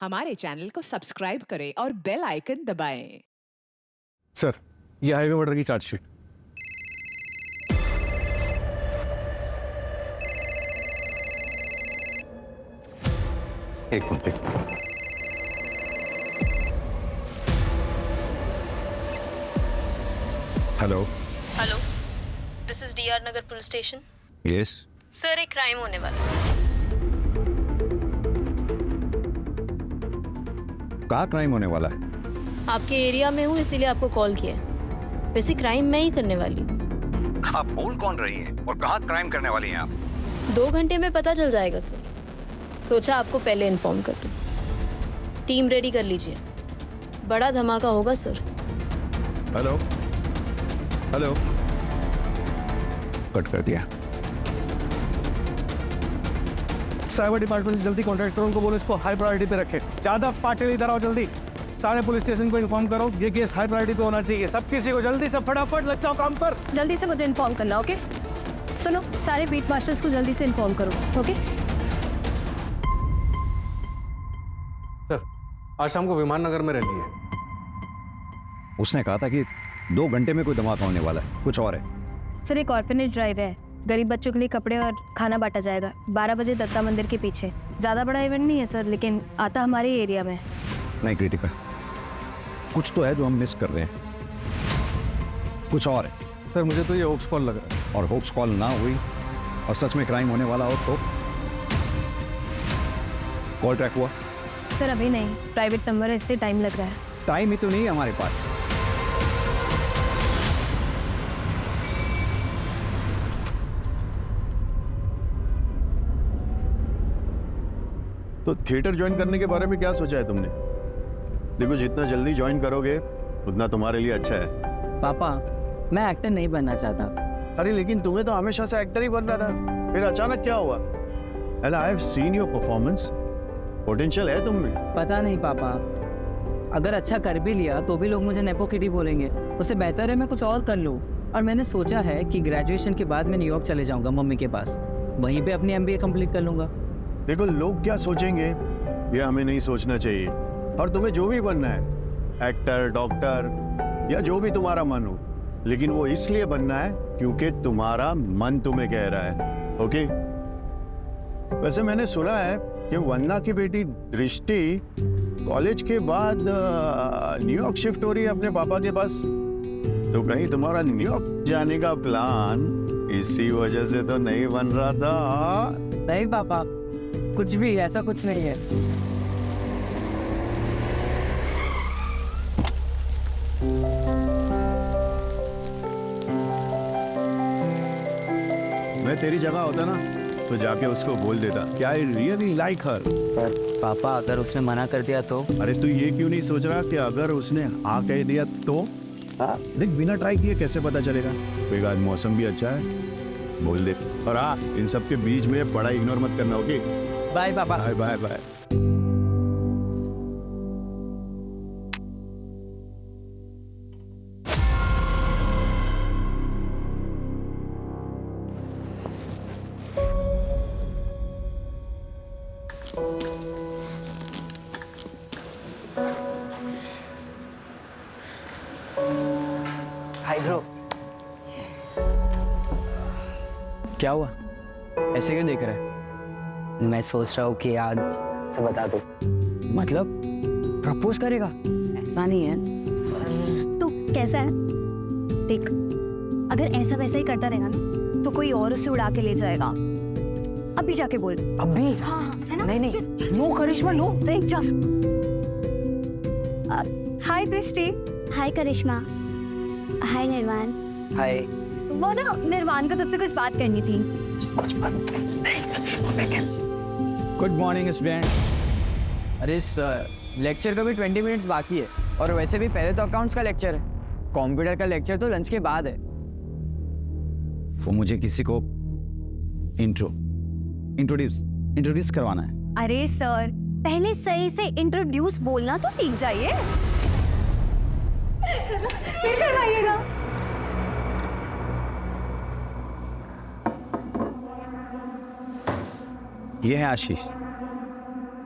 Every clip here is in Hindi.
हमारे चैनल को सब्सक्राइब करें और बेल आइकन दबाएं। सर, ये हाईवे मर्डर की चार्जशीट। एक minute. Hello. Hello, this is DR Nagar police station. Yes. Sir, एक क्राइम होने वाला है। कहाँ क्राइम होने वाला है? आपके एरिया में हूँ, इसीलिए आपको कॉल किया है। वैसे क्राइम मैं ही करने वाली हूँ। आप बोल कौन रही हैं और कहाँ क्राइम करने वाली हैं आप? 2 घंटे में पता चल जाएगा सर। सोचा आपको पहले इन्फॉर्म कर दूँ। टीम रेडी कर लीजिए, बड़ा धमाका होगा सर। हेलो हेलो, कट कर दिया। साइबर डिपार्टमेंट से जल्दी कॉन्टैक्ट करो, उनको बोलो इसको हाई प्रायोरिटी पे रखे। ज्यादा पार्टी इधर आओ, जल्दी सारे पुलिस स्टेशन को इन्फॉर्म करो, ये केस हाई प्रायोरिटी पे होना चाहिए। सब किसी को जल्दी से फटाफट लग जाओ काम पर। जल्दी से मुझे इन्फॉर्म करना, ओके? सुनो, सारे बीट मास्टर्स को जल्दी से इन्फॉर्म करो, ओके? सर, आज शाम को विमान नगर में रैली है। उसने कहा था कि 2 घंटे में कोई धमाका होने वाला है, कुछ और है। सर, एक ऑर्फनेज ड्राइव है, गरीब बच्चों के लिए कपड़े और खाना बांटा जाएगा 12 बजे दत्ता मंदिर के पीछे। ज़्यादा बड़ा इवेंट नहीं है सर, लेकिन आता हमारे एरिया में। नहीं कृतिका, कुछ तो है जो हम मिस कर रहे हैं, कुछ और है। सर, मुझे तो ये होप्स कॉल लग रहा है। और होप्स कॉल ना हुई और सच में क्राइम होने वाला हो तो? कॉल ट्रैक हुआ? सर, अभी नहीं, प्राइवेट नंबर है इसलिए टाइम लग रहा है। टाइम ही तो नहीं है हमारे पास। तो थिएटर ज्वाइन करने के बारे में क्या सोचा है तुमने? देखो, जितना जल्दी ज्वाइन करोगे उतना तुम्हारे लिए अच्छा है। पापा, मैं एक्टर नहीं बनना चाहता। अरे लेकिन तुम्हें तो हमेशा से एक्टर ही बनना था, फिर अचानक क्या हुआ? And I have seen your performance, potential है तुम में। पता नहीं पापा, अगर अच्छा कर भी लिया तो भी लोग मुझे नेपो किडी बोलेंगे। उससे बेहतर है मैं कुछ और कर लूँ। और मैंने सोचा है कि ग्रेजुएशन के बाद मैं न्यूयॉर्क चले जाऊँगा मम्मी के पास, वहीं पे अपनी MBA कंप्लीट कर लूँगा। देखो, लोग क्या सोचेंगे ये हमें नहीं सोचना चाहिए। और तुम्हें जो भी बनना है, एक्टर, डॉक्टर या जो भी तुम्हारा मन हो, लेकिन वो इसलिए बनना है क्योंकि तुम्हारा मन तुम्हें कह रहा है। ओके? वैसे मैंने सुना है कि वंदना की बेटी दृष्टि कॉलेज के बाद न्यूयॉर्क शिफ्ट हो रही है अपने पापा के पास। तो कहीं तुम्हारा न्यूयॉर्क जाने का प्लान इसी वजह से तो नहीं बन रहा था? नहीं पापा, कुछ भी ऐसा कुछ नहीं है। मैं तेरी जगह होता ना तो जाके उसको बोल देता कि आई रियली लाइक हर। पर पापा, अगर उसने मना कर दिया तो? अरे तू ये क्यों नहीं सोच रहा कि अगर उसने हाँ कह दिया तो? देख, बिना ट्राई किए कैसे पता चलेगा? कोई आज मौसम भी अच्छा है, बोल दे। और हाँ, इन सब के बीच में बड़ा इग्नोर मत करना। ओके? बाय पापा। Bye bye bye. Hi bro. क्या हुआ, ऐसे क्यों देख रहा है? मैं सोच रहा हूँ कि आज से बता दो। मतलब प्रपोज करेगा? ऐसा नहीं है। तो कैसा है? देख, अगर ऐसा वैसा ही करता रहेगा ना तो कोई और उसे उड़ा के ले जाएगा। अभी जाके बोल। अभी? हाँ, है ना? नहीं नहीं, नो करिश्मा नो। देख जा। हाय दृष्टि। हाय करिश्मा। हाय निर्वाण। हाय। वो ना, निर्वाण को तुझसे कुछ बात करनी थी। Good morning student. अरे सर, लेक्चर का भी 20 मिनट्स बाकी है, और वैसे भी पहले तो अकाउंट्स का लेक्चर है, कंप्यूटर का लेक्चर तो लंच के बाद है। वो मुझे किसी को इंट्रोड्यूस करवाना है। अरे सर, पहले सही से इंट्रोड्यूस बोलना तो सीख जाइए। फिर करवाइएगा। ये है आशीष।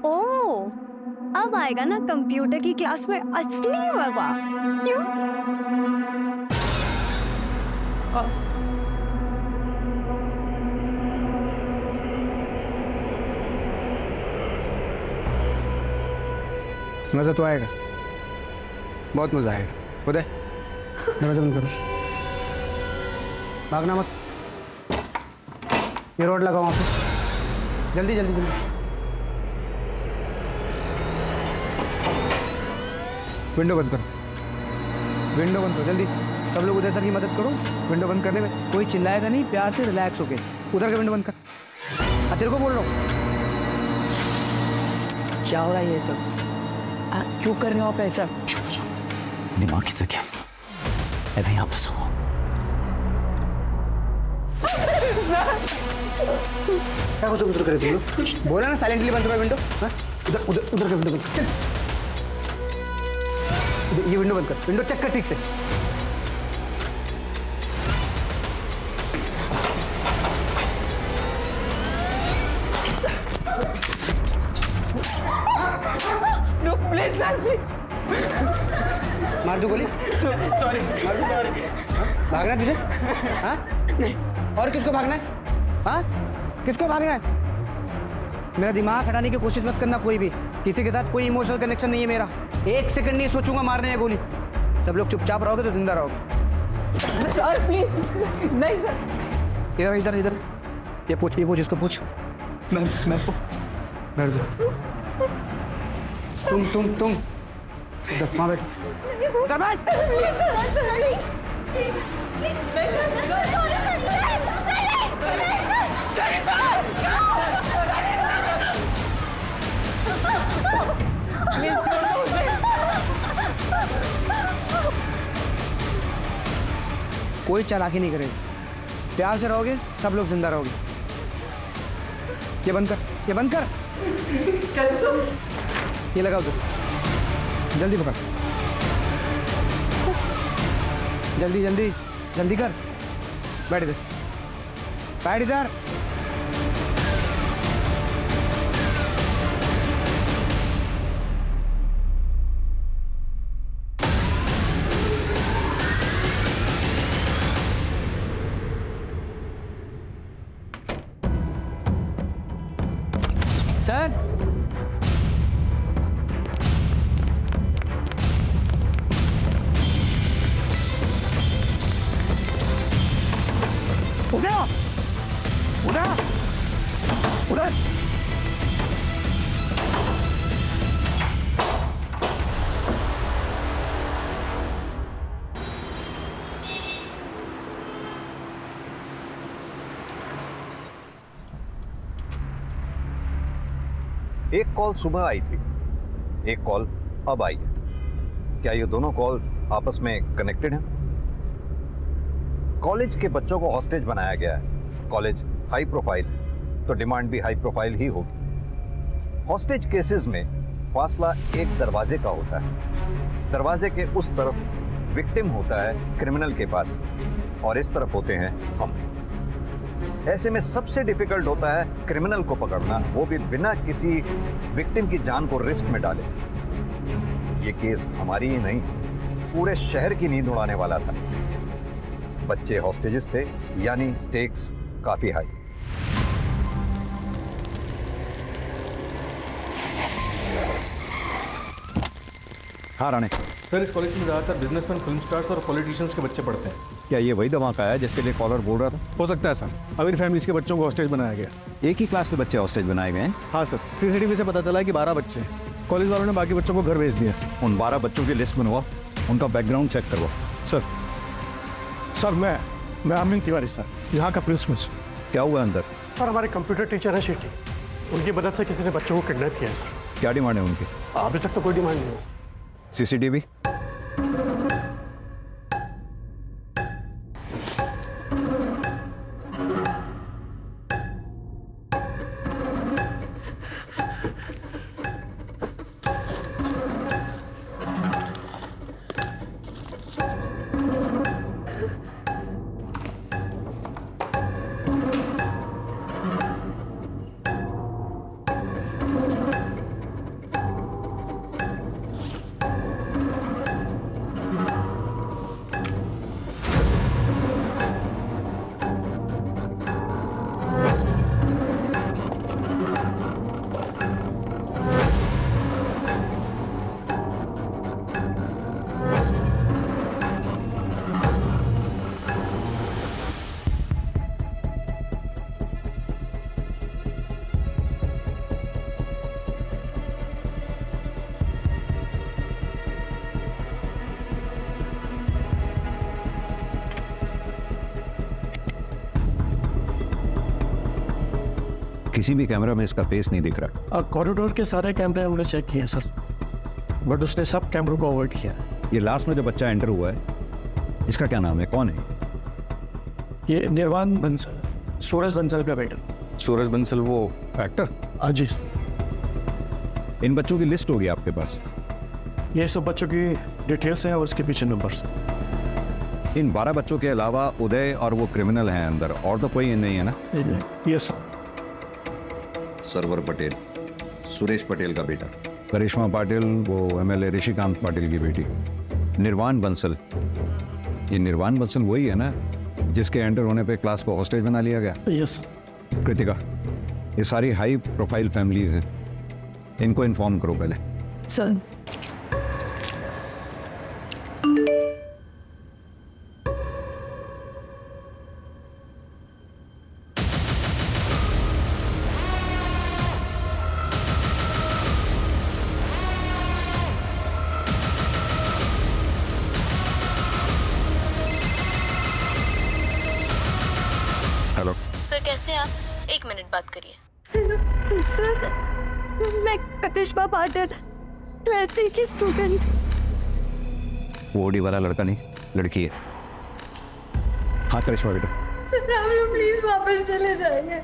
ओह, अब आएगा ना कंप्यूटर की क्लास में असली मजा। क्यों? मजा तो आएगा, बहुत मजा आएगा। उदय, दरवाजा बंद करो, भागना मत। ये रोड लगाओ वहाँ पे, जल्दी जल्दी जल्दी। विंडो बंद करो, विंडो बंद करो जल्दी। सब लोग उदय सर की मदद करो विंडो बंद करने में। कोई चिल्लाएगा नहीं, प्यार से रिलैक्स होके उधर का विंडो बंद कर। तेरे को बोल रहा हूँ। क्या हो रहा है ये सब? क्यों कर रहे हो आप ऐसा? दिमाग की से क्या अभी यहाँ पर सो क्या कुछ उधर करे तुम लोग? बोला ना साइलेंटली बंद करो विंडो। उधर उधर उधर का विंडो बंद कर। ये विंडो बंद कर, विंडो चेक कर ठीक से। मार दो गोली। सॉरी मार दो। सॉरी। भागना तुझे? हाँ? और किसको भागना है? हाँ? किसको भागना है? मेरा दिमाग हटाने की कोशिश मत करना कोई भी। किसी के साथ कोई इमोशनल कनेक्शन नहीं है मेरा। एक सेकंड नहीं सोचूंगा मारने में गोली। सब लोग चुपचाप रहोगे तो जिंदा रहोगे। Sir please. नहीं सर। इधर इधर इधर। ये पूछ इसको पूछ। मैं बैठ जाओ। तुम इधर वहाँ बैठ। उधर बैठ। कोई चालाकी नहीं करेगा। प्यार से रहोगे सब लोग जिंदा रहोगे। ये बंद कर, ये बंद कर। ये लगाओ तो जल्दी पकड़। जल्दी जल्दी जल्दी कर। बैठ इधर, बैठ इधर। सर उधर उधर उधर। एक कॉल सुबह आई थी, एक कॉल अब आई है। क्या ये दोनों कॉल आपस में कनेक्टेड हैं? कॉलेज के बच्चों को हॉस्टेज बनाया गया है। कॉलेज हाई प्रोफाइल है तो डिमांड भी हाई प्रोफाइल ही होगी। हॉस्टेज केसेस में फासला एक दरवाजे का होता है। दरवाजे के उस तरफ विक्टिम होता है क्रिमिनल के पास और इस तरफ होते हैं हम। ऐसे में सबसे डिफिकल्ट होता है क्रिमिनल को पकड़ना, वो भी बिना किसी विक्टिम की जान को रिस्क में डाले। ये केस हमारी ही नहीं, पूरे शहर की नींद उड़ाने वाला था। बच्चे हॉस्टेजेस थे, यानी स्टेक्स काफी हाई। हाँ राणे, सर इस कॉलेज में ज़्यादातर बिजनेसमैन, फिल्म स्टार्स और पॉलिटिशियंस के बच्चे पढ़ते हैं। क्या ये वही धमाका है जिसके लिए कॉलर बोल रहा था? हो सकता है सर, अमीर फैमिलीज के बच्चों को हॉस्टेज बनाया गया। एक ही क्लास के बच्चे हॉस्टेज बनाए गए हैं? हाँ सर, सीसीटीवी से पता चला है कि 12 बच्चे हैं। कॉलेज वालों ने बाकी बच्चों को घर भेज दिया। उन 12 बच्चों की लिस्ट बनवा, उनका बैकग्राउंड चेक करवा। सर मैं अमिन तिवारी सर, यहाँ का प्रिंसिपल। क्या हुआ अंदर? सर हमारे कंप्यूटर टीचर है शेट्टी, उनकी मदद से किसी ने बच्चों को किडनैप किया है सर। क्या डिमांड है उनकी? अभी तक तो कोई डिमांड नहीं है। सीसीटीवी? किसी भी कैमरा में इसका फेस नहीं दिख रहा। कॉरिडोर के सारे कैमरे हमने चेक किए सर, बट उसने सब कैमरों को अवॉइड किया। ये लास्ट में जो बच्चा एंटर हुआ है, इसका क्या नाम है, कौन है? ये निर्वाण बंसल, सूरज बंसल का बेटा। सूरज बंसल, वो एक्टर? हाँ जी। इन बच्चों की लिस्ट होगी आपके पास? ये सब बच्चों की डिटेल्स हैं और उसके पीछे नंबर्स। इन 12 बच्चों के अलावा उदय और वो क्रिमिनल हैं अंदर, और तो कोई नहीं है ना? Yes sir. सरवर पटेल, सुरेश पटेल का बेटा। करिश्मा पाटिल, वो MLA ऋषिकांत पाटिल की बेटी। निर्वाण बंसल, ये निर्वाण बंसल वही है ना जिसके एंटर होने पे क्लास को हॉस्टेज बना लिया गया? यस। कृतिका, ये सारी हाई प्रोफाइल फैमिलीज हैं, इनको इन्फॉर्म करो पहले। सर। हेलो सर, कैसे आप? 1 मिनट बात करिए। सर, मैं करिश्मा पाटिल, 12th की स्टूडेंट। वो ओडी वाला लड़का नहीं, लड़की है। हाँ करिश्मा बेटा। सर, आप लोग प्लीज वापस चले जाइए।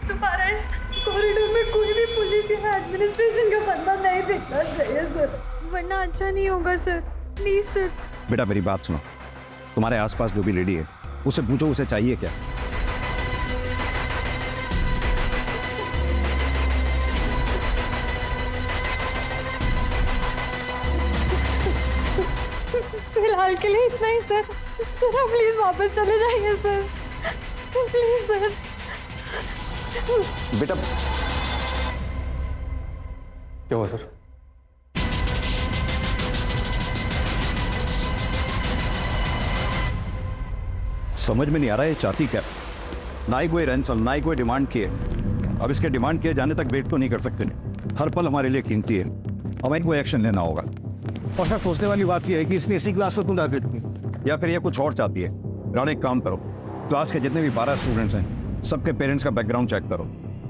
दोबारा इस कॉरिडोर में कोई भी पुलिस या एडमिनिस्ट्रेशन का बंदा नहीं दिखना चाहिए सर, वरना अच्छा नहीं होगा सर। Please sir. बेटा मेरी बात सुनो, तुम्हारे आसपास जो भी लेडी है उससे पूछो उसे चाहिए क्या। फिलहाल के लिए इतना ही सर। सर आप प्लीज वापस चले जाइए सर, प्लीज सर। बेटा क्या हुआ सर? समझ में नहीं आ रहा है ये चाहती क्या। ना ही कोई रैंसम, ना ही कोई डिमांड की है। अब इसके डिमांड किए जाने तक वेट तो नहीं कर सकते। हर पल हमारे लिए कीमती है, हमें इनको एक्शन लेना होगा। और सर सोचने वाली बात यह है कि इसमें इसी क्लास को तुम टारगेट की, या फिर ये कुछ और चाहती है। राणा एक काम करो, क्लास के जितने भी 12 स्टूडेंट्स हैं सबके पेरेंट्स का बैकग्राउंड चेक करो,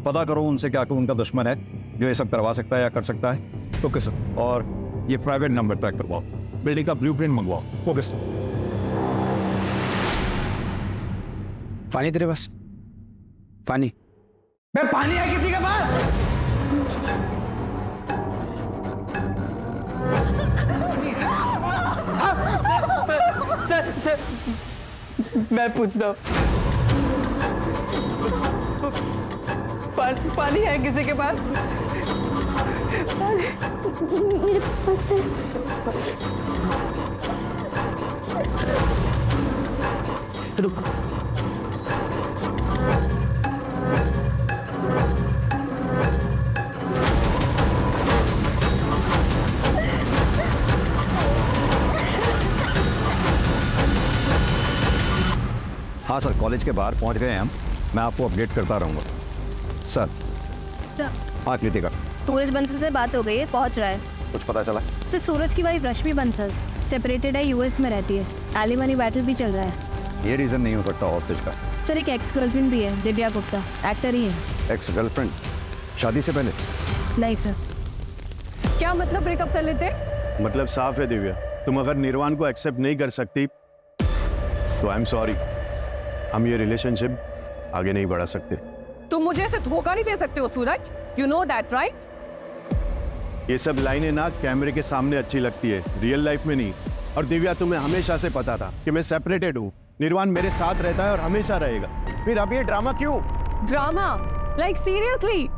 पता करो उनसे क्या कोई उनका दुश्मन है जो ये सब करवा सकता है या कर सकता है। Okay sir. और ये प्राइवेट नंबर ट्रैक करवाओ, बिल्डिंग का ब्लूप्रिंट मंगवाओ। Okay sir. पानी तेरे पास? पानी? मैं पानी है किसी के पास? सर, मैं पूछता हूँ, पानी है किसी के पास? मेरे पास है। रुक। हाँ सर, कॉलेज के बाहर पहुंच गए हैं हम, मैं आपको अपडेट करता रहूँगा सर। हाँ कृतिका, सूरज बंसल से बात हो गई है, पहुंच रहा है। कुछ पता चला? सर, सूरज की वाइफ रश्मि बंसल सेपरेटेड है, US में रहती है। एलिमनी बैटल भी चल रहा है। ये रीजन नहीं हो सकता हॉस्टेज का। सर, एक एक्स गर्लफ्रेंड भी है, दिव्या गुप्ता, एक्टर ही है। Ex girlfriend? शादी से पहले? नहीं सर। क्या मतलब ब्रेकअप कर लेते? मतलब साफ है दिव्या, तुम अगर निर्वाण को एक्सेप्ट नहीं कर सकती तो आई एम सॉरी, हम ये रिलेशनशिप आगे नहीं बढ़ा सकते। तुम मुझे ऐसे धोखा नहीं दे सकते हो सूरज, यू नो दैट राइट? ये सब लाइनें ना कैमरे के सामने अच्छी लगती है, रियल लाइफ में नहीं। और दिव्या, तुम्हें हमेशा से पता था कि मैं सेपरेटेड हूँ, निर्वाण मेरे साथ रहता है और हमेशा रहेगा, फिर अब ये ड्रामा क्यों? ड्रामा? Like seriously?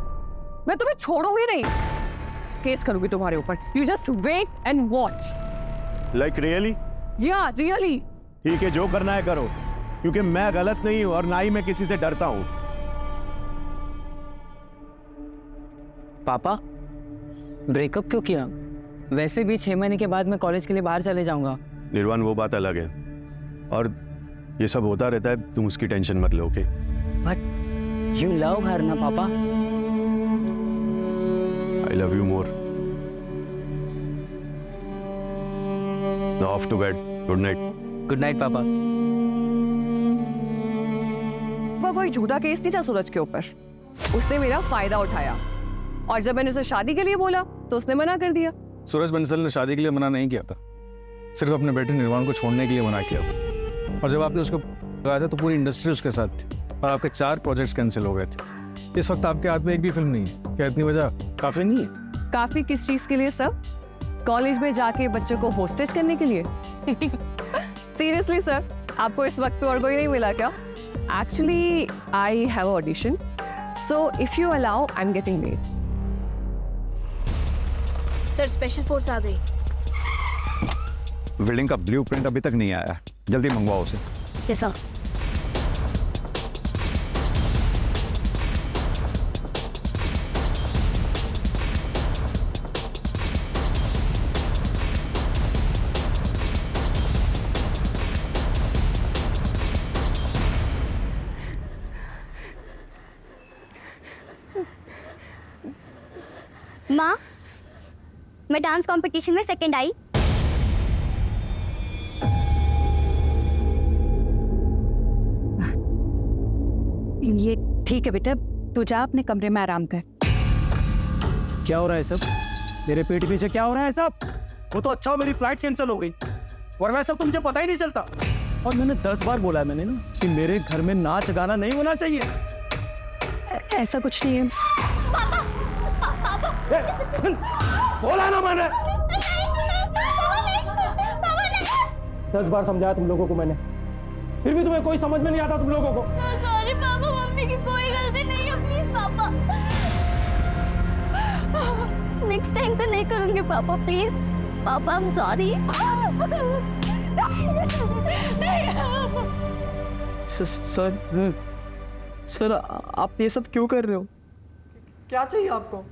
मैं तुम्हें छोड़ूंगी नहीं, केस करूंगी तुम्हारे ऊपर। You just wait and watch. Like really? Yeah really. ठीक है, जो करना है करो, क्योंकि मैं गलत नहीं हूं और ना ही मैं किसी से डरता हूं। पापा, ब्रेकअप क्यों किया? वैसे भी 6 महीने के बाद मैं कॉलेज के लिए बाहर चले जाऊंगा। निर्वाण, वो बात अलग है और ये सब होता रहता है, तुम उसकी टेंशन मत लो। Okay? But you love her ना पापा? I love you more. Now off to bed, good night. Good night पापा। वो कोई झूठा केस नहीं था सूरज के ऊपर, उसने मेरा फायदा उठाया और जब मैंने उसे शादी के लिए बोला तो उसने मना कर दिया। सूरज बंसल ने शादी के लिए मना नहीं किया था, सिर्फ अपने बेटे निर्वाण को छोड़ने के लिए मना किया था। और जब आपने उसको लगाया था तो पूरी इंडस्ट्री उसके साथ थी और आपके 4 प्रोजेक्ट्स कैंसिल हो गए थे। इस वक्त आपके हाथ में एक भी फिल्म नहीं है। क्या इतनी वजह काफी नहीं है? काफी किस चीज के लिए सर? कॉलेज में जाके बच्चों को होस्टेज करने के लिए? सीरियसली सर, आपको इस वक्त पे और कोई नहीं मिला क्या? Actually I have audition, so if you allow I am getting late. Sir special force आ गई। बिल्डिंग का ब्लूप्रिंट अभी तक नहीं आया, जल्दी मंगवाओ उसे। कैसा? माँ, मैं डांस कंपटीशन में सेकंड आई। ये ठीक है बेटा, तू जा अपने कमरे में आराम कर। क्या हो रहा है सब? मेरे पेट पीछे क्या हो रहा है सब? वो तो अच्छा हो मेरी फ्लाइट कैंसिल हो गई, वरना सब तो मुझे पता ही नहीं चलता। और मैंने 10 बार बोला है मैंने ना कि मेरे घर में नाच गाना नहीं होना चाहिए। ऐसा कुछ नहीं है। बोला ना मैंने। 10 बार समझाया तुम लोगों को मैंने, फिर भी तुम्हें कोई समझ में नहीं आता तुम लोगों को। सॉरी पापा, मम्मी की कोई गलती नहीं है, प्लीज पापा। नेक्स्ट टाइम से नहीं करूंगी पापा, प्लीज पापा, आई एम सॉरी। सर आप ये सब क्यों कर रहे हो? क्या चाहिए आपको?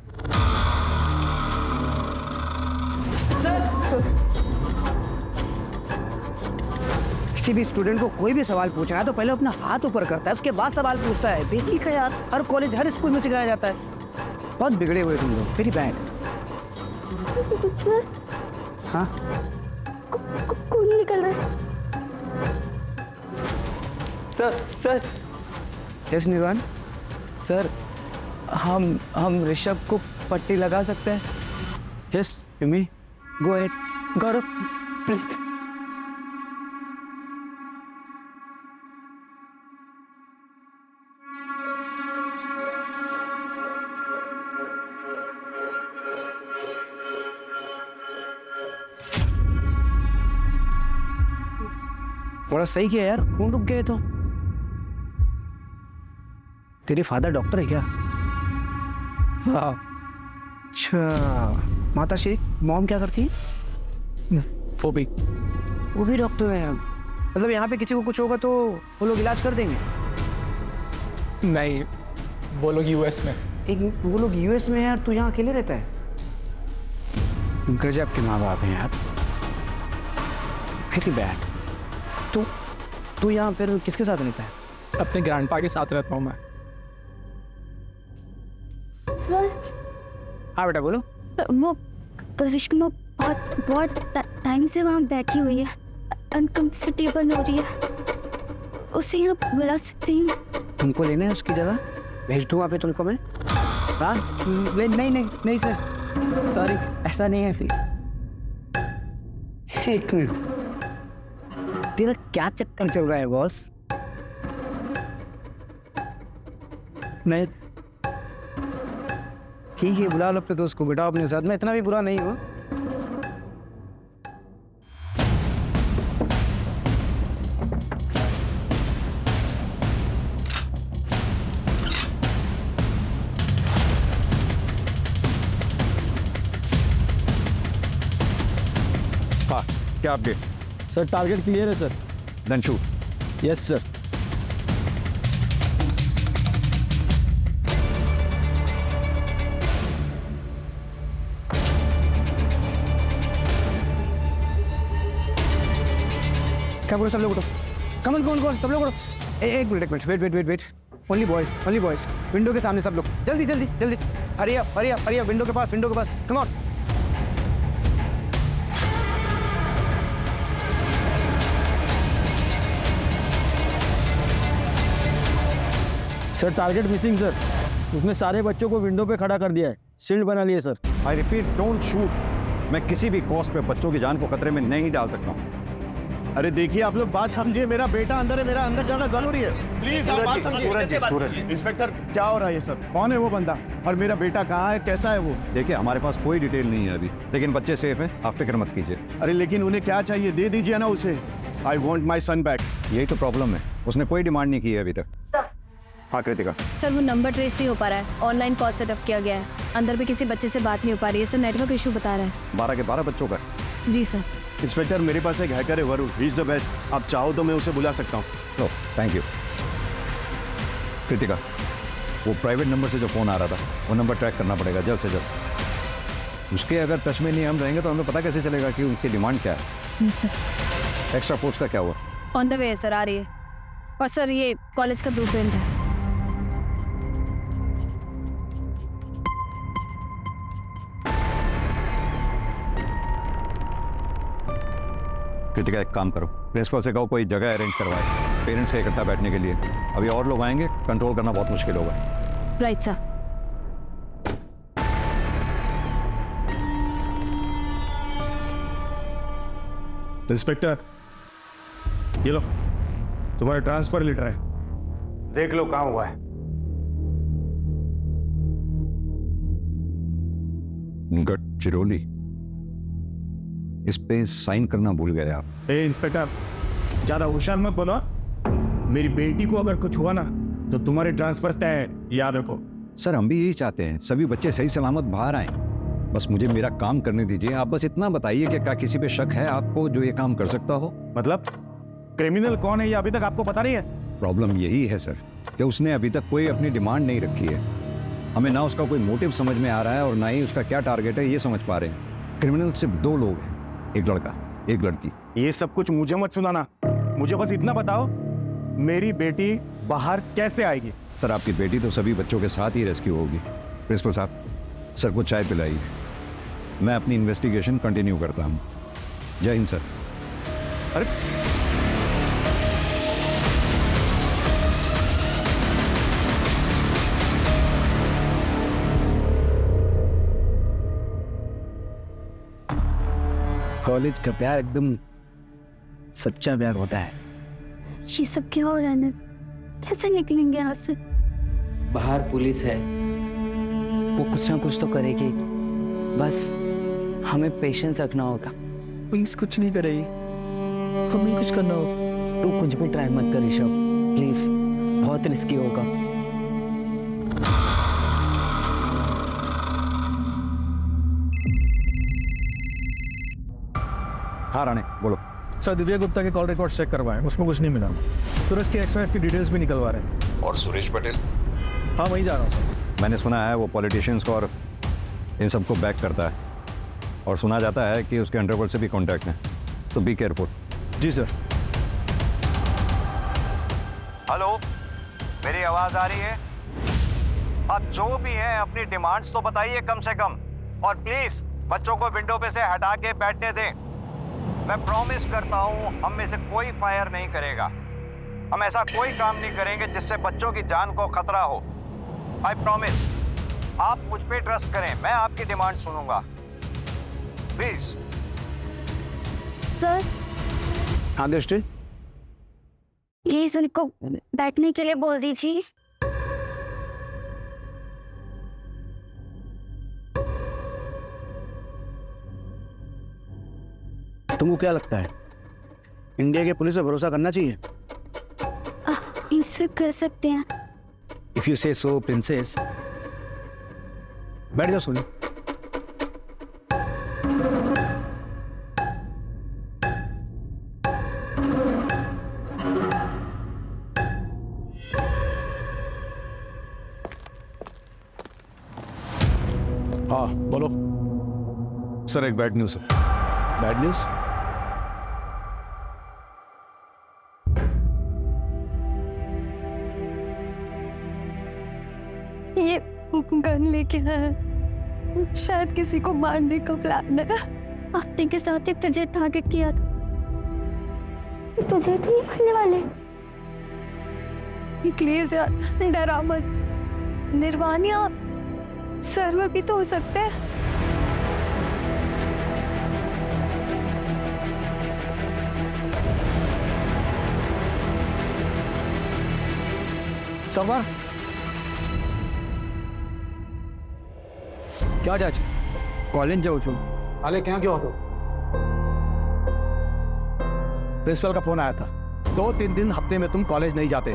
किसी भी स्टूडेंट को कोई भी सवाल पूछना है तो पहले अपना हाथ ऊपर करता है, उसके बाद सवाल पूछता है। बेसिक है यार, हर कॉलेज हर स्कूल में सिखाया जाता है। बहुत बिगड़े हुए तुम लोग, वेरी बैड। सर, हाँ खून निकल रहा है। सर यस निर्वाण, सर हम ऋषभ को पट्टी लगा सकते हैं? Yes you may go ahead. Gaurav please. बड़ा सही किया यार, खून रुक गए तो। तेरे फादर डॉक्टर है क्या? हाँ। अच्छा, माता श्री मॉम क्या करती है? वो भी डॉक्टर है। मतलब यहाँ पे किसी को कुछ होगा तो वो लोग इलाज कर देंगे? नहीं, वो लोग यूएस में। वो लोग यूएस में है और तू यहाँ अकेले रहता है? गजब के माँ बाप हैं यार, वेरी बैड। तू यहाँ फिर किसके साथ रहता है? अपने ग्रैंडपा के साथ रहता हूँ मैं। हाँ बेटा बोलो। वो करिश्मा बहुत टाइम से वहाँ बैठी हुई है, अनकंफर्टेबल हो रही है। उसे यहाँ बुला सकती हूँ? तुमको लेना है उसकी जगह? भेज दूँ वहाँ पे तुमको मैं? हाँ नहीं सर, सॉरी, ऐसा नहीं है। फिर एक मिनट, तेरा क्या चक्कर चल रहा है बॉस? नहीं ठीक है, बुला लो अपने दोस्त को, बेटा अपने साथ में, इतना भी बुरा नहीं हो। हाँ, क्या अपडेट? सर टारगेट क्लियर है sir. Then shoot. Yes sir. क्या बोलो सब लोग उठो, कमन सब लोग उठो। एक minute wait. Only boys, window के सामने सब लोग, जल्दी। हरी अप, विंडो के पास, come on. Sir target missing sir. उसने सारे बच्चों को विंडो पे खड़ा कर दिया है, शील्ड बना लिए sir. I repeat, don't shoot. मैं किसी भी कॉस्ट पे बच्चों की जान को खतरे में नहीं डाल सकता हूँ। अरे देखिए आप लोग बात समझिए, मेरा बेटा अंदर है, मेरा अंदर जाना जरूरी है। प्लीज आप बात समझिए। सूरज जी, इंस्पेक्टर क्या हो रहा है ये सब? कौन है वो बंदा और मेरा बेटा कहाँ है, कैसा है वो? देखिए हमारे पास कोई डिटेल नहीं है अभी, लेकिन बच्चे सेफ हैं, आप फिक्र मत कीजिए। अरे लेकिन उन्हें क्या चाहिए, दे दीजिए ना उसे। I want my son back. यही तो प्रॉब्लम है, उसने कोई डिमांड नहीं की है अभी तक। हाँ कृतिका। सर वो नंबर ट्रेस नहीं हो पा रहा है, ऑनलाइन कॉल सेटअप किया गया है, अंदर भी किसी बच्चे से बात नहीं हो पा रही है सर, नेटवर्क इशू बता रहा है। 12 के 12 बच्चों का। जी सर। इंस्पेक्टर मेरे पास एक हैकर है Varun, he is the best. आप चाहो तो मैं उसे बुला सकता हूँ। No thank you. कृतिका, वो प्राइवेट नंबर से जो फ़ोन आ रहा था वो नंबर ट्रैक करना पड़ेगा जल्द से जल्द। उसके अगर टच में नहीं हम रहेंगे तो हमें पता कैसे चलेगा कि उनकी डिमांड क्या है। सर एक्स्ट्रा फोर्स का क्या हुआ? ऑन द वे है सर, आ रही है। और सर ये कॉलेज का ब्लूप्रिंट है। कृतिका एक काम करो, प्रिंसिपल से कहो कोई जगह अरेंज करवाए पेरेंट्स के इकट्ठा बैठने के लिए। अभी और लोग आएंगे, कंट्रोल करना बहुत मुश्किल होगा। Right sir. इंस्पेक्टर ये लो, तुम्हारा ट्रांसफर लेटर है, देख लो कहाँ हुआ है। गडचिरोली, इस पे साइन करना भूल गए आप। ए इंस्पेक्टर, ज्यादा होशियार मत बनो। मेरी बेटी को अगर कुछ हुआ ना तो तुम्हारे ट्रांसफर तय है, याद रखो। सर हम भी यही चाहते हैं, सभी बच्चे सही सलामत बाहर आए। बस मुझे मेरा काम करने दीजिए। आप बस इतना बताइए कि क्या किसी पे शक है आपको जो ये काम कर सकता हो? मतलब क्रिमिनल कौन है ये अभी तक आपको पता नहीं है? प्रॉब्लम यही है सर कि उसने अभी तक कोई अपनी डिमांड नहीं रखी है। हमें ना उसका कोई मोटिव समझ में आ रहा है और ना ही उसका क्या टारगेट है ये समझ पा रहे हैं। क्रिमिनल सिर्फ 2 लोग हैं, एक लड़का एक लड़की। ये सब कुछ मुझे मत सुनाना, मुझे बस इतना बताओ मेरी बेटी बाहर कैसे आएगी? सर आपकी बेटी तो सभी बच्चों के साथ ही रेस्क्यू होगी। प्रिंसिपल साहब, सर को चाय पिलाइए, मैं अपनी इन्वेस्टिगेशन कंटिन्यू करता हूँ। जय हिंद सर। अरे कॉलेज का प्यार एकदम सच्चा प्यार होता है। ये सब क्या हो रहा है ना? कैसे निकलेंगे यहाँ से? बाहर पुलिस है, वो कुछ ना कुछ तो करेगी, बस हमें पेशेंस रखना होगा। पुलिस कुछ नहीं करेगी, हमें कुछ करना होगा। तू कुछ भी ट्राई मत कर ऋषभ, प्लीज, बहुत रिस्की होगा। हाँ राणे बोलो। सर दिव्या गुप्ता के कॉल रिकॉर्ड चेक करवाएं, उसमें कुछ नहीं मिला। सूरज की एक्स-वाइफ की डिटेल्स भी निकलवा रहे हैं। और सुरेश पटेल? हाँ वहीं जा रहा हूँ सर। मैंने सुना है वो पॉलिटिशियंस को और इन सबको बैक करता है, और सुना जाता है कि उसके अंडरवर्ल्ड से भी कांटेक्ट है, तो बी केयरफुल। जी सर। हेलो, मेरी आवाज आ रही है? अब जो भी है अपनी डिमांड्स तो बताइए कम से कम, और प्लीज बच्चों को विंडो पे से हटा के बैठने दें। मैं प्रॉमिस करता हूं हम में से कोई फायर नहीं करेगा। हम ऐसा कोई काम नहीं करेंगे जिससे बच्चों की जान को खतरा हो। I promise. आप मुझ पे ट्रस्ट करें, मैं आपकी डिमांड सुनूंगा, प्लीज। सर हाँ दृष्टि, प्लीज उनको बैठने के लिए बोल दीजिए। तुमको क्या लगता है इंडिया के पुलिस पे भरोसा करना चाहिए? इसे कर सकते हैं। इफ यू से सो प्रिंसेस। बैठ जाओ सोनी। हाँ बोलो। सर एक बैड न्यूज़ है। Bad news? ये गन लेके आया, शायद किसी को मारने का प्लान है। आफ्ते के साथ एक तुझे टारगेट किया था, तुझे तो नहीं मारने वाले। प्लीज यार डरा मत, निर्वाण या सर्वर भी तो हो सकते हैं। सर्वर क्या जाए कॉलेज जाओ छो हाले क्या क्यों हो? प्रिंसिपल का फोन आया था, 2-3 दिन हफ्ते में तुम कॉलेज नहीं जाते।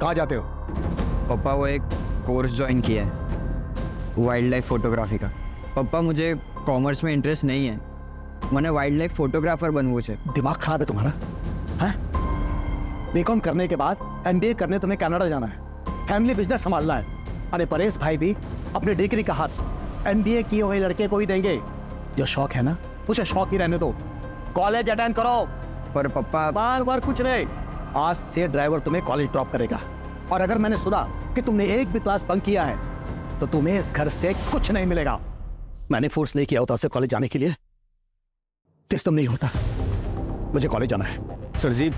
कहाँ जाते हो? पापा वो एक कोर्स ज्वाइन किया है वाइल्ड लाइफ फोटोग्राफी का। पापा मुझे कॉमर्स में इंटरेस्ट नहीं है, मैंने वाइल्ड लाइफ फोटोग्राफर बनवू है। दिमाग खराब है तुम्हारा? हैं? बीकॉम करने के बाद एमबीए करने तुम्हें कनाडा जाना है, फैमिली बिजनेस संभालना है। अरे परेश भाई भी अपने डिग्री का हाथ एमबीए किए हुए लड़के को ही देंगे। जो शौक है ना उसे शौक ही रहने दो, कॉलेज अटेंड करो। पर पापा बार बार कुछ नहीं, आज से ड्राइवर तुम्हें कॉलेज ड्रॉप करेगा। और अगर मैंने सुना कि तुमने एक भी क्लास बंक किया है तो तुम्हें इस घर से कुछ नहीं मिलेगा। मैंने फोर्स नहीं किया होता उसे कॉलेज जाने के लिए, सिस्टम नहीं होता। मुझे कॉलेज जाना है। सर जी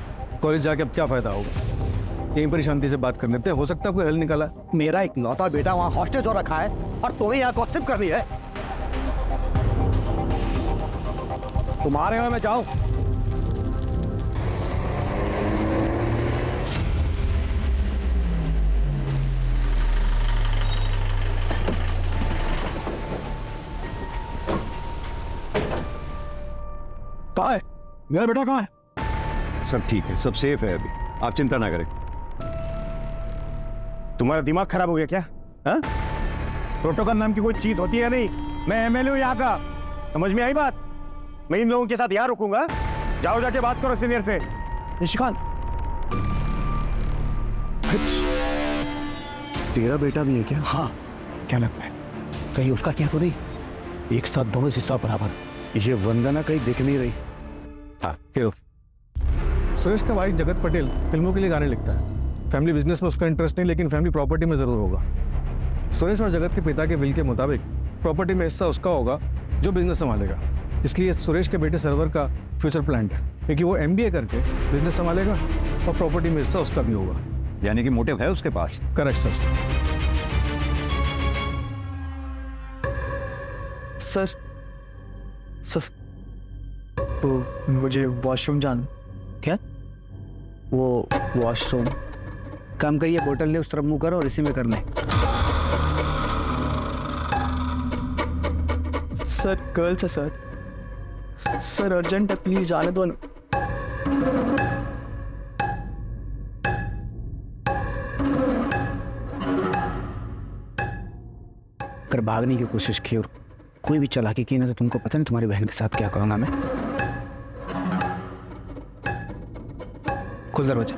कॉलेज जाके अब क्या फायदा होगा? यहीं पर शांति से बात कर लेते हैं, हो सकता है कोई हल निकाला। मेरा एक लौता बेटा वहां हॉस्टेज हो रखा है और तुम्हें यहाँ गॉसिप कर रही है। तुम्हारे में मैं जाऊं? कहाँ है मेरा बेटा? कहाँ है? सब ठीक है, सब सेफ है अभी, आप चिंता ना करें। तुम्हारा दिमाग खराब हो गया क्या? हाँ? प्रोटोकॉल नाम की कोई चीज होती है नहीं। मैं एमएलए हूं यहाँ का, समझ में आई बात? मैं इन लोगों के साथ यहाँ रुकूंगा। जाओ जाके बात करो सीनियर से। निशिकांत, तेरा बेटा भी है क्या? हाँ क्या लगता है कहीं उसका क्या तो नहीं? एक साथ दोनों हिस्सा बराबर। ये वंदना कहीं दिख नहीं रही। हाँ सुरेश का भाई जगत पटेल फिल्मों के लिए गाने लिखता है। फैमिली बिजनेस में उसका इंटरेस्ट नहीं, लेकिन फैमिली प्रॉपर्टी में जरूर होगा। सुरेश और जगत के पिता के विल के मुताबिक प्रॉपर्टी में हिस्सा उसका होगा जो बिजनेस संभालेगा। इसलिए सुरेश के बेटे सर्वर का फ्यूचर प्लान है, क्योंकि वो एमबीए करके बिजनेस संभालेगा और प्रॉपर्टी में हिस्सा उसका भी होगा। यानी कि मोटिव है उसके पास। Correct sir. सर सर तो मुझे वॉशरूम जाना। क्या? वो वॉशरूम काम करिए, बोतल ले उस तरफ मुंह करो और इसी में करना है। सर गर्ल्स है सर। सर अर्जेंट है, प्लीज जाने दो ना। अगर भागने की कोशिश की और कोई भी चालाकी की ना तो तुमको पता नहीं तुम्हारी बहन के साथ क्या करूंगा मैं। खुल दरवाजा।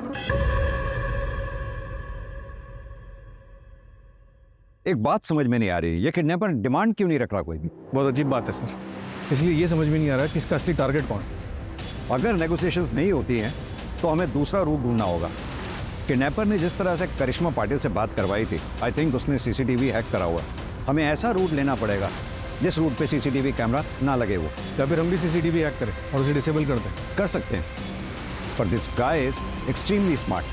एक बात समझ में नहीं आ रही, ये किडनैपर डिमांड क्यों नहीं रख रहा कोई भी? बहुत अजीब बात है सर, इसलिए ये समझ में नहीं आ रहा कि इसका असली टारगेट कौन है। अगर नेगोशिएशंस नहीं होती हैं तो हमें दूसरा रूट ढूंढना होगा। किडनैपर ने जिस तरह से करिश्मा पाटिल से बात करवाई थी, आई थिंक उसने सीसीटीवी हैक करा हुआ है। हमें ऐसा रूट लेना पड़ेगा जिस रूट पे सीसीटीवी कैमरा ना लगे वो। या फिर हम भी सीसीटीवी हैक करें और उसे डिसेबल कर दें। कर सकते हैं, पर this guy is extremely smart.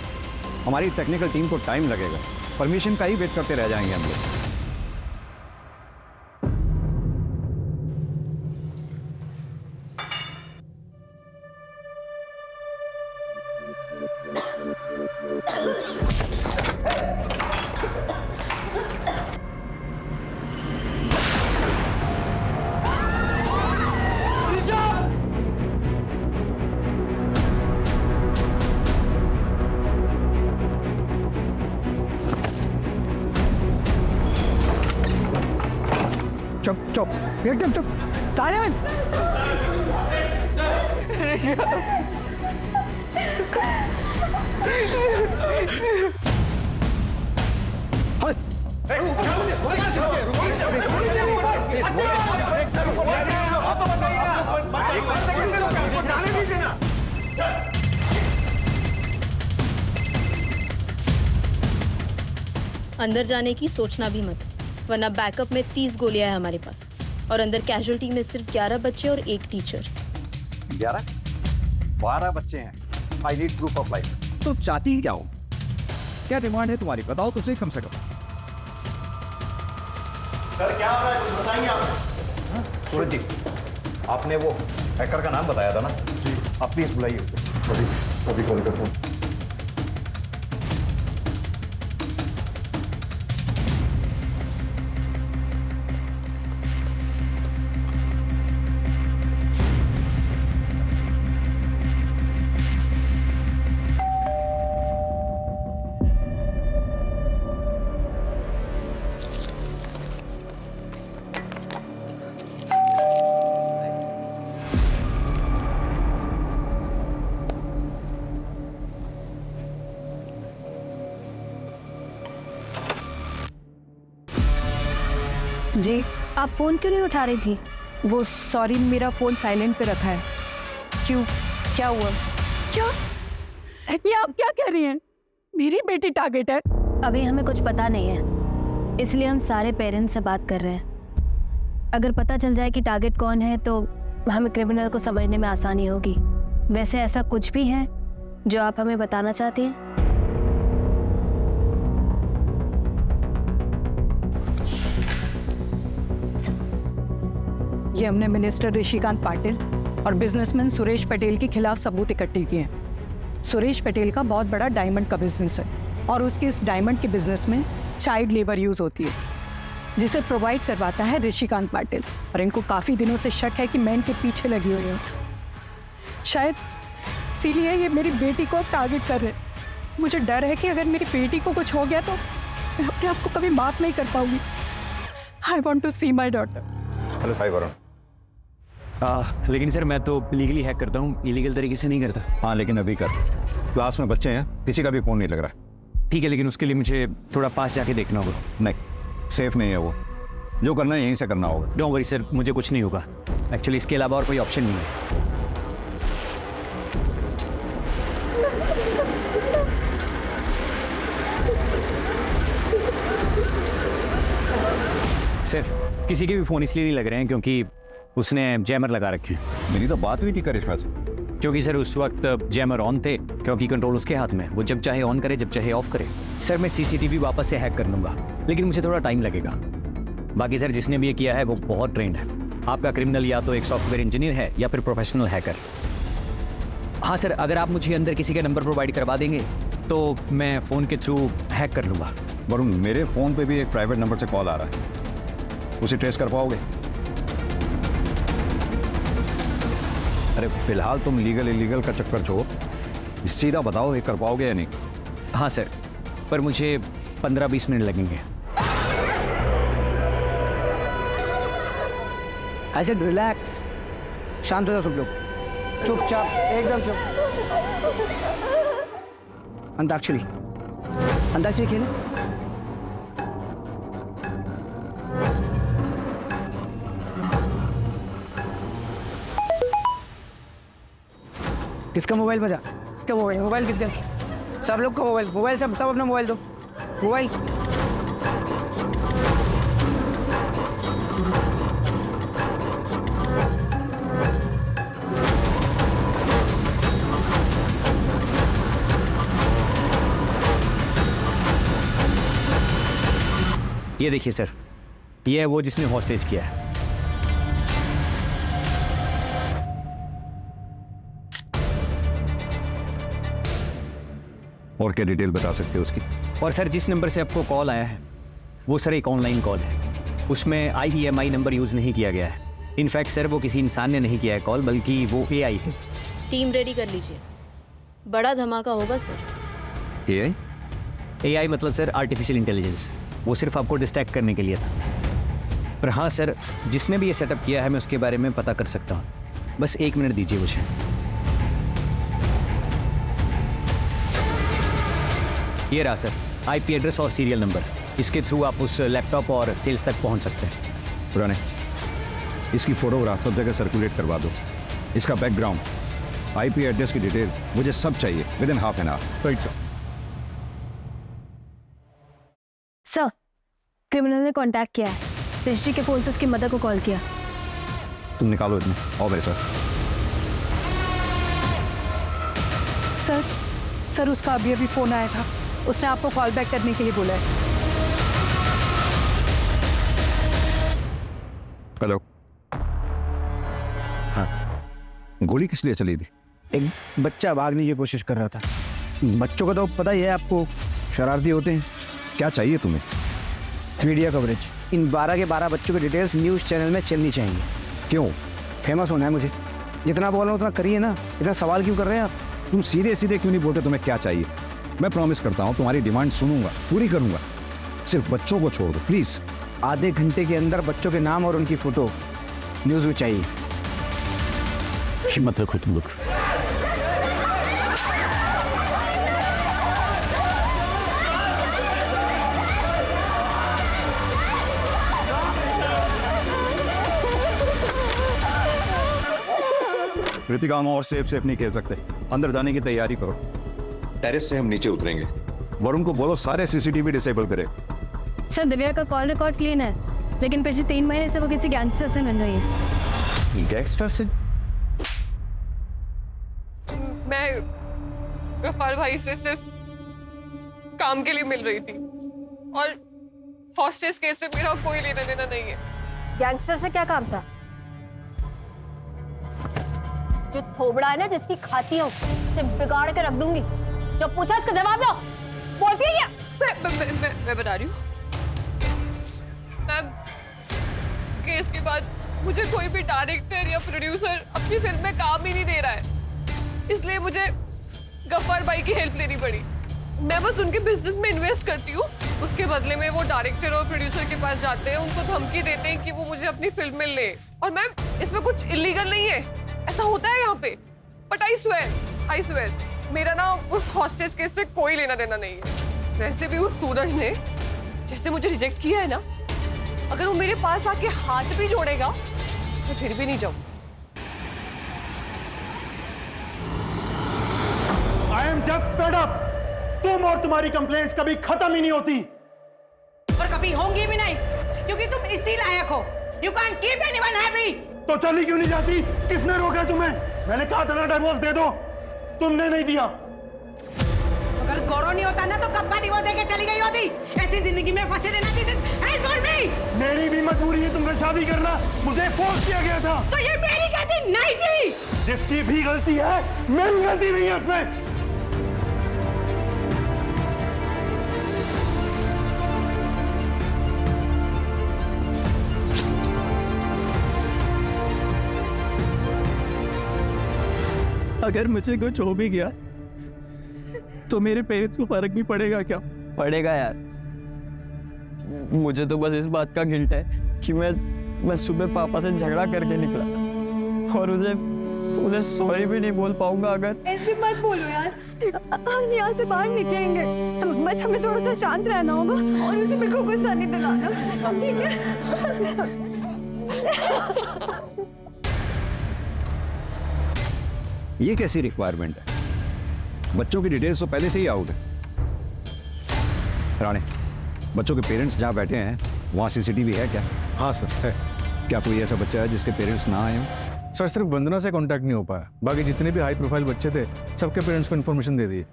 हमारी टेक्निकल टीम को टाइम लगेगा, परमिशन का ही वेट करते रह जाएंगे हम लोग। चुप चुप एकदम चुप। तालियां। अंदर जाने की सोचना भी मत, वरना बैकअप में 30 गोलियां हैं हमारे पास और अंदर कैजुअल्टी में सिर्फ 11 बच्चे और एक टीचर। 12 बच्चे हैं। I need proof of life. तो चाहती ही क्या हो? क्या डिमांड है तुम्हारी? बताओ तो सही कम से कम। सर क्या हो रहा है, कुछ बताएंगे आप? सूरज जी, आपने वो हैकर का नाम बताया था ना जी, आप प्लीज बुलाइए उसे। अभी कॉल करता हूँ। जी, आप फोन क्यों नहीं उठा रही थी? वो सॉरी, मेरा फ़ोन साइलेंट पे रखा है। क्यों, क्या हुआ? क्या? ये आप क्या कह रही हैं? मेरी बेटी टारगेट है। अभी हमें कुछ पता नहीं है, इसलिए हम सारे पेरेंट्स से बात कर रहे हैं। अगर पता चल जाए कि टारगेट कौन है तो हमें क्रिमिनल को समझने में आसानी होगी। वैसे ऐसा कुछ भी है जो आप हमें बताना चाहती हैं? ये हमने मिनिस्टर ऋषिकांत पाटिल और बिजनेसमैन सुरेश पटेल के खिलाफ सबूत इकट्ठे किए हैं। सुरेश पटेल का बहुत बड़ा डायमंड का बिजनेस है और उसके इस डायमंड के बिजनेस में चाइल्ड लेबर यूज़ होती है, जिसे प्रोवाइड करवाता है ऋषिकांत पाटिल। और इनको काफ़ी दिनों से शक है कि मैं इनके पीछे लगी हुई हूँ। शायद इसीलिए ये मेरी बेटी को टारगेट कर रहे हैं। मुझे डर है कि अगर मेरी बेटी को कुछ हो गया तो मैं अपने आप को कभी माफ़ नहीं कर पाऊंगी। I want to see my daughter. Hello Sai Varun. लेकिन सर मैं तो लीगली हैक करता हूँ, इलीगल तरीके से नहीं करता। हाँ लेकिन अभी कर, क्लास में बच्चे हैं, किसी का भी फ़ोन नहीं लग रहा। ठीक है, लेकिन उसके लिए मुझे थोड़ा पास जाके देखना होगा। नहीं, सेफ नहीं है वो, जो करना है यहीं से करना होगा। डोंट वरी सर, मुझे कुछ नहीं होगा। एक्चुअली इसके अलावा और कोई ऑप्शन नहीं है। सर किसी के भी फ़ोन इसलिए नहीं लग रहे हैं क्योंकि उसने जैमर लगा रखे हैं। मेरी तो बात हुई थी करिश्मा से। क्योंकि सर उस वक्त जैमर ऑन थे, क्योंकि कंट्रोल उसके हाथ में, वो जब चाहे ऑन करे जब चाहे ऑफ करे। सर मैं सीसीटीवी वापस से हैक कर लूँगा, लेकिन मुझे थोड़ा टाइम लगेगा। बाकी सर जिसने भी ये किया है वो बहुत ट्रेंड है। आपका क्रिमिनल या तो एक सॉफ्टवेयर इंजीनियर है या फिर प्रोफेशनल हैकर। हाँ सर, अगर आप मुझे अंदर किसी का नंबर प्रोवाइड करवा देंगे तो मैं फ़ोन के थ्रू हैक कर लूँगा। वरुण, मेरे फ़ोन पे भी एक प्राइवेट नंबर से कॉल आ रहा है, उसे ट्रेस कर पाओगे? अरे फिलहाल तुम लीगल इलीगल का चक्कर छोड़ो, सीधा बताओ ये कर पाओगे या नहीं? हाँ सर, पर मुझे 15-20 मिनट लगेंगे। आई सेड रिलैक्स, शांत हो जाओ सब लोग, चुपचाप, एकदम चुप। अंताक्षरी, अंताक्षरी खेलें। किसका मोबाइल बजा? क्या मोबाइल? मोबाइल किसका? सब लोग का मोबाइल, मोबाइल सब अपना मोबाइल दो, मोबाइल। ये देखिए सर, ये है वो जिसने हॉस्टेज किया है। और क्या डिटेल बता सकते हो उसकी? और सर जिस नंबर से आपको कॉल आया है वो सर एक ऑनलाइन कॉल है, उसमें IEMI नंबर यूज़ नहीं किया गया है। इनफैक्ट सर वो किसी इंसान ने नहीं किया है कॉल, बल्कि वो AI है। टीम रेडी कर लीजिए, बड़ा धमाका होगा सर। AI मतलब सर आर्टिफिशियल इंटेलिजेंस, वो सिर्फ आपको डिस्ट्रैक्ट करने के लिए था। पर हाँ सर, जिसने भी ये सेटअप किया है मैं उसके बारे में पता कर सकता हूँ, बस 1 मिनट दीजिए मुझे। ये रहा सर IP एड्रेस और सीरियल नंबर, इसके थ्रू आप उस लैपटॉप और सेल्स तक पहुंच सकते हैं। पुराने इसकी फोटोग्राफ सब जगह सर्कुलेट करवा दो, इसका बैकग्राउंड, IP एड्रेस की डिटेल, मुझे सब चाहिए within half an hour. Right sir. Sir, criminal ने कांटेक्ट किया है, ऋषि के फोन से उसकी मदर को कॉल किया। तुम निकालो इतना, आओ भाई सर। सर उसका अभी फ़ोन आया था, उसने आपको कॉल बैक करने के लिए बोला है। गोली किस लिए चली थी? एक बच्चा भागने की कोशिश कर रहा था। बच्चों का तो पता ही है आपको, शरारती होते हैं। क्या चाहिए तुम्हें? Media coverage. इन 12 के 12 बच्चों की डिटेल्स न्यूज़ चैनल में चलनी चाहिए। क्यों? फेमस होना है मुझे। जितना बोल रहा हूँ उतना करिए ना, इतना सवाल क्यों कर रहे हैं आप? तुम सीधे सीधे क्यों नहीं बोलते तुम्हें क्या चाहिए? मैं प्रॉमिस करता हूँ तुम्हारी डिमांड सुनूंगा, पूरी करूंगा। सिर्फ बच्चों को छोड़ दो प्लीज। आधे घंटे के अंदर बच्चों के नाम और उनकी फोटो न्यूज़ में चाहिए। हिम्मत रखो तुम लोग। कृतिका, हम और सेफ नहीं खेल सकते। अंदर जाने की तैयारी करो। टेरेस से हम नीचे उतरेंगे। वरुण को बोलो सारे सीसीटीवी डिसेबल करे। सर दिव्या का कॉल रिकॉर्ड क्लीन है, लेकिन पिछले 3 महीने से वो किसी गैंगस्टर से मिल रही है। गैंगस्टर से? मैं गफ्फार भाई से सिर्फ काम के लिए मिल रही थी और हॉस्टेज केस से मेरा कोई लेना देना नहीं है। गैंगस्टर से क्या काम था? जो थोबड़ा है ना, जिसकी खाती हूँ उसे बिगाड़ के रख दूंगी। जब पूछा इसका जवाब दो। बोलती है क्या? मैं बता रही हूँ मैम, केस के बाद मुझे कोई भी डायरेक्टर या प्रोड्यूसर अपनी फिल्म में काम ही नहीं दे रहा है, इसलिए मुझे गफ्फार भाई की हेल्प लेनी पड़ी। मैं बस उनके बिजनेस में इन्वेस्ट करती हूँ, उसके बदले में वो डायरेक्टर और प्रोड्यूसर के पास जाते हैं, उनको धमकी देते हैं कि वो मुझे अपनी फिल्म में ले। और मैम इसमें कुछ इलीगल नहीं है, ऐसा होता है यहाँ पे। बट आई स्वेयर मेरा ना उस हॉस्टेज केस से कोई लेना देना नहीं है। वैसे भी उस सूरज ने जैसे मुझे रिजेक्ट किया है ना, अगर वो मेरे पास आके हाथ भी जोड़ेगा मैं फिर भी नहीं जाऊँ। I am just fed up. तुम और तुम्हारी कंप्लेंट्स कभी खत्म ही नहीं होती और कभी होंगी भी नहीं, क्योंकि तुम इसी लायक हो। You can't keep anyone happy। तो चली क्यों नहीं जाती? किसने रोका तुम्हें? मैंने कहा था ना डिवोर्स दे दो, तुमने नहीं दिया। अगर गौरव नहीं होता ना तो कब का डिवोर्स देके चली गई होती। ऐसी जिंदगी में फंसे रहना मेरी भी मजबूरी है तुमसे शादी करना, मुझे फोर्स किया गया था। तो ये मेरी गलती नहीं थी। जिसकी भी गलती है मेरी गलती नहीं है उसमें। अगर मुझे कुछ हो भी गया तो मेरे पेरेंट्स को फर्क भी पड़ेगा क्या? पड़ेगा यार। मुझे तो बस इस बात का गिल्ट है कि मैं सुबह पापा से झगड़ा करके निकला और उन्हें सॉरी भी नहीं बोल पाऊंगा। अगर ऐसे मत बोलो यार, हम यहाँ से बाहर निकलेंगे, बस हमें थोड़ा सा शांत रहना होगा और उसे बिल्कुल गुस्सा नहीं दिलाना, ठीक है? ये कैसी रिक्वायरमेंट है? बच्चों की डिटेल्स तो पहले से ही आउट है। राणे, बच्चों के पेरेंट्स जहाँ बैठे हैं वहाँ सीसीटीवी है क्या? हाँ सर है। क्या कोई ऐसा बच्चा है जिसके पेरेंट्स ना आए हों? सर सिर्फ वंदना से कांटेक्ट नहीं हो पाया, बाकी जितने भी हाई प्रोफाइल बच्चे थे सबके पेरेंट्स को इन्फॉर्मेशन दे दी।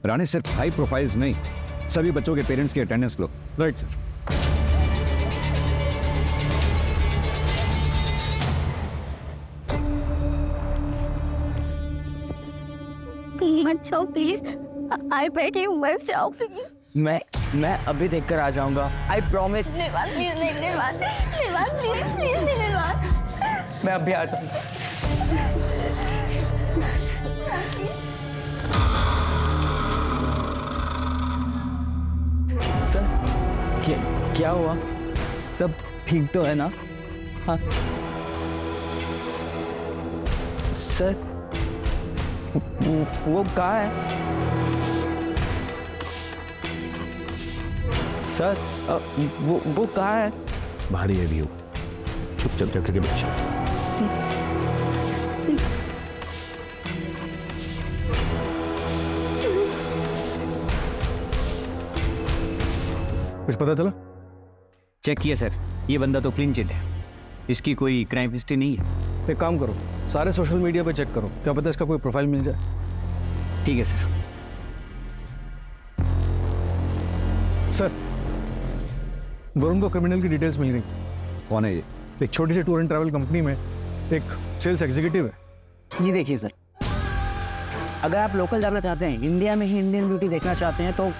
राणे, सिर्फ हाई प्रोफाइल्स नहीं, सभी बच्चों के पेरेंट्स की अटेंडेंस लो। Right sir. मत जाओ प्लीज, आई बेग यू मत जाओ प्लीज। मैं अभी देखकर आ जाऊंगा, आई प्रॉमिस। निर्वाण प्लीज, निर्वाण प्लीज, प्लीज निर्वाण। मैं अभी आ जाऊंगा। सर क्या हुआ? सब ठीक तो है ना? हाँ सर, वो कहाँ है? सर वो कहाँ है? बाहर ही है भी, चुपचाप जाकर के बच्चा। कुछ पता चला? चेक किया सर, ये बंदा तो क्लीन चिट है, इसकी कोई क्राइम हिस्ट्री नहीं है। एक काम करो, सारे सोशल मीडिया पे चेक करो, क्या पता इसका कोई प्रोफाइल मिल जाए। ठीक है सर। सर, वरुण को क्रिमिनल की डिटेल्स मिल गई। कौन है ये? एक छोटी सी टूर एंड ट्रैवल कंपनी में एक सेल्स एग्जीक्यूटिव है, ये देखिए सर, अगर आप लोकल जाना चाहते हैं, इंडिया में ही इंडियन ब्यूटी देखना चाहते हैं, तो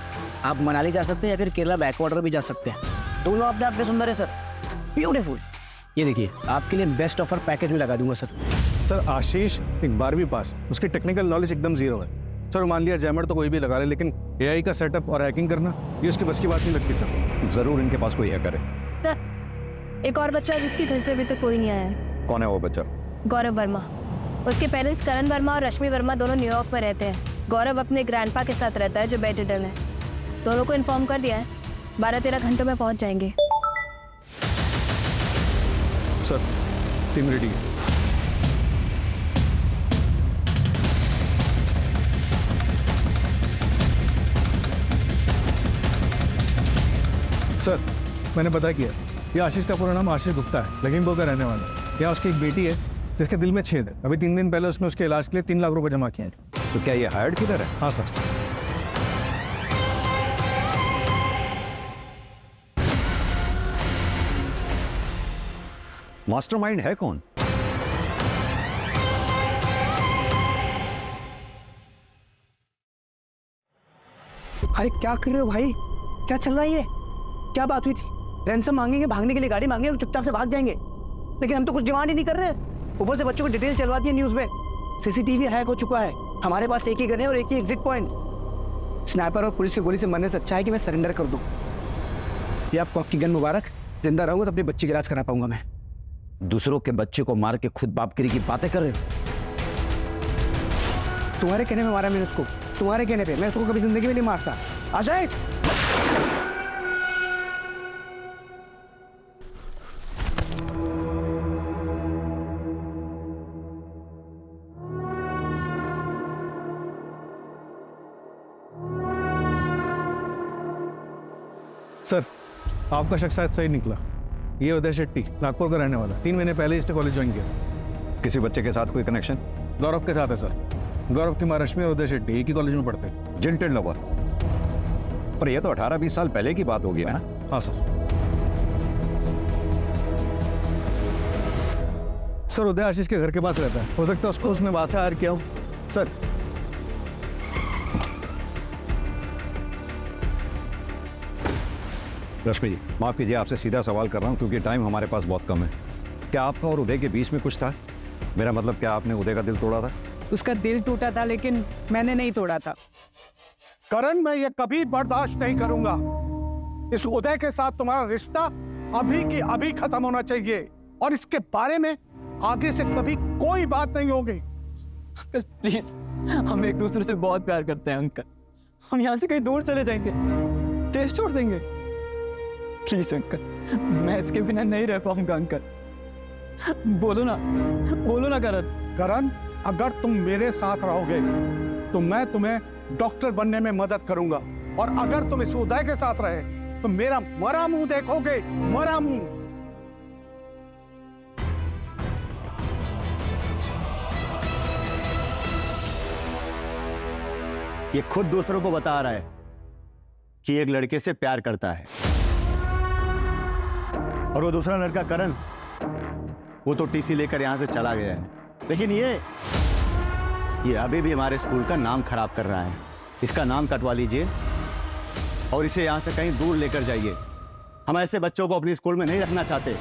आप मनाली जा सकते हैं या फिर केरला बैकवाटर भी जा सकते हैं। दोनों अपने आप में सुंदर है सर, ब्यूटीफुल। ये देखिए, आपके लिए बेस्ट ऑफर पैकेज में लगा दूंगा सर। सर आशीष एक 12वीं पास, उसकी टेक्निकल नॉलेज एकदम जीरो है सर। मान लिया जैमर तो कोई भी लगा ले, लेकिन एआई का सेटअप और हैकिंग करना ये उसकी बस की बात नहीं लगती सर। जरूर इनके पास कोई हैकर है। सर, एक और बच्चा है जिसके घर से अभी तक कोई नहीं आया है। कौन है वो बच्चा? गौरव वर्मा। उसके पेरेंट्स करण वर्मा और रश्मि वर्मा दोनों न्यूयॉर्क में रहते हैं। गौरव अपने ग्रैंडपा के साथ रहता है जो बेड रिडन है। दोनों को इन्फॉर्म कर दिया है, 12-13 घंटों में पहुंच जाएंगे। सर टीम रेडी है। सर मैंने पता किया, ये आशीष का पूरा नाम आशीष गुप्ता है, लखीमपुर का रहने वाला है। यहाँ उसकी एक बेटी है जिसके दिल में छेद है। अभी 3 दिन पहले उसने उसके इलाज के लिए 3 लाख रुपए जमा किए हैं। तो क्या ये हायर्ड किधर है? हाँ सर। मास्टरमाइंड है कौन? अरे क्या कर रहे हो भाई, क्या चल रहा है ये? क्या बात हुई थी? रैंसम मांगेंगे, भागने के लिए गाड़ी मांगेंगे और चुपचाप से भाग जाएंगे, लेकिन हम तो कुछ डिमांड ही नहीं कर रहे। ऊपर से बच्चों को डिटेल चलवा दी है न्यूज़ में। सीसीटीवी हैक हो चुका है, हमारे पास एक ही गन है और एक ही एग्जिट पॉइंट। स्नाइपर और पुलिस की गोली से मरने से अच्छा है कि मैं सरेंडर कर दूं। ये आपको आपकी गन मुबारक। जिंदा रहूंगा तो अपने बच्चे का इलाज करा पाऊंगा मैं। दूसरों के बच्चे को मार के खुद बापगिरी की बातें कर रहे हो? तुम्हारे कहने में मारा मैंने उसको, तुम्हारे कहने पे। मैं उसको कभी जिंदगी में नहीं मारता। अजय, सर आपका शक शायद सही निकला। ये उदय शेट्टी नागपुर का रहने वाला, 3 महीने पहले इसने कॉलेज ज्वाइन किया। किसी बच्चे के साथ कोई कनेक्शन? गौरव के साथ है सर। गौरव की माँ रश्मि और उदय शेट्टी एक ही कॉलेज में पढ़ते हैं। जिंटेड लवर। पर ये तो 18-20 साल पहले की बात होगी ना? हाँ सर। सर उदय आशीष के घर के पास रहता है, हो सकता है उसको उसने वहां से हायर किया हो सर। रश्मि जी माफ कीजिए, आपसे सीधा सवाल कर रहा हूँ क्योंकि टाइम हमारे पास बहुत कम है। क्या आपका और उदय के बीच में कुछ था? मेरा मतलब, क्या आपने उदय का दिल तोड़ा था? उसका दिल टूटा था लेकिन मैंने नहीं तोड़ा था। करण, मैं ये कभी बर्दाश्त नहीं करूंगा। इस उदय के साथ तुम्हारा रिश्ता अभी की अभी खत्म होना चाहिए और इसके बारे में आगे से कभी कोई बात नहीं होगी। अंकल प्लीज, हम एक दूसरे से बहुत प्यार करते हैं अंकल। हम यहाँ से कहीं दूर चले जाएंगे, देश छोड़ देंगे। प्लीज अंकल, मैं इसके बिना नहीं रह पाऊंगा अंकल। बोलो ना करण। करण, अगर तुम मेरे साथ रहोगे तो मैं तुम्हें डॉक्टर बनने में मदद करूंगा, और अगर तुम इस उदय के साथ रहे तो मेरा मरा मुंह देखोगे, मरा मुंह। ये खुद दूसरों को बता रहा है कि एक लड़के से प्यार करता है, और वो दूसरा लड़का करण, वो तो टीसी लेकर यहां से चला गया है। लेकिन ये अभी भी हमारे स्कूल का नाम खराब कर रहा है। इसका नाम कटवा लीजिए और इसे यहां से कहीं दूर लेकर जाइए। हम ऐसे बच्चों को अपने स्कूल में नहीं रखना चाहते।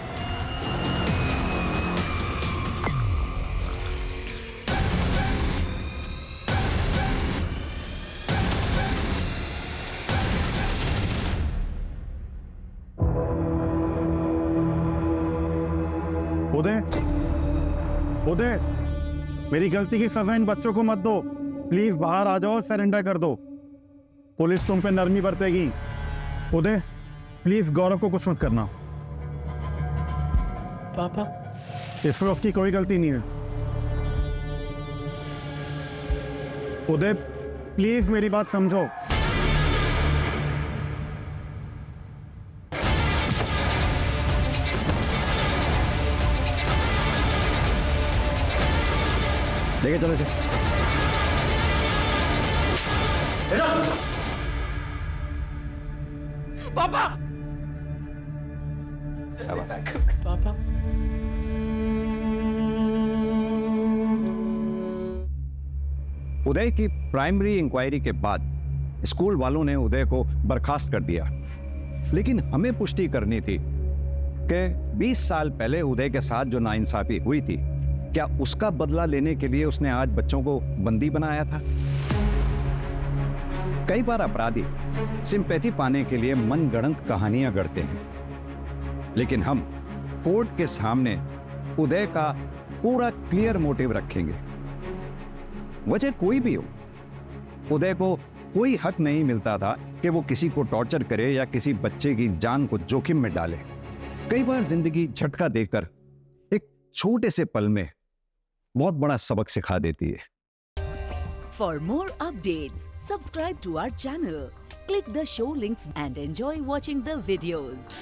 उदय, मेरी गलती की सजा इन बच्चों को मत दो। प्लीज बाहर आ जाओ और सरेंडर कर दो। पुलिस तुम पे नरमी बरतेगी। उदय प्लीज गौरव को कुछ मत करना। पापा, इसमें उसकी कोई गलती नहीं है। उदय प्लीज मेरी बात समझो। लेके चलो चलो। पापा, पापा, उदय की प्राइमरी इंक्वायरी के बाद स्कूल वालों ने उदय को बर्खास्त कर दिया, लेकिन हमें पुष्टि करनी थी कि 20 साल पहले उदय के साथ जो नाइंसाफी हुई थी, क्या उसका बदला लेने के लिए उसने आज बच्चों को बंदी बनाया था? कई बार अपराधी सिंपैथी पाने के लिए मनगढ़ंत कहानियां गढ़ते हैं, लेकिन हम कोर्ट के सामने उदय का पूरा क्लियर मोटिव रखेंगे। वजह कोई भी हो, उदय को कोई हक नहीं मिलता था कि वो किसी को टॉर्चर करे या किसी बच्चे की जान को जोखिम में डाले। कई बार जिंदगी झटका देकर एक छोटे से पल में बहुत बड़ा सबक सिखा देती है। For more updates, subscribe to our channel, click the show links and enjoy watching the videos.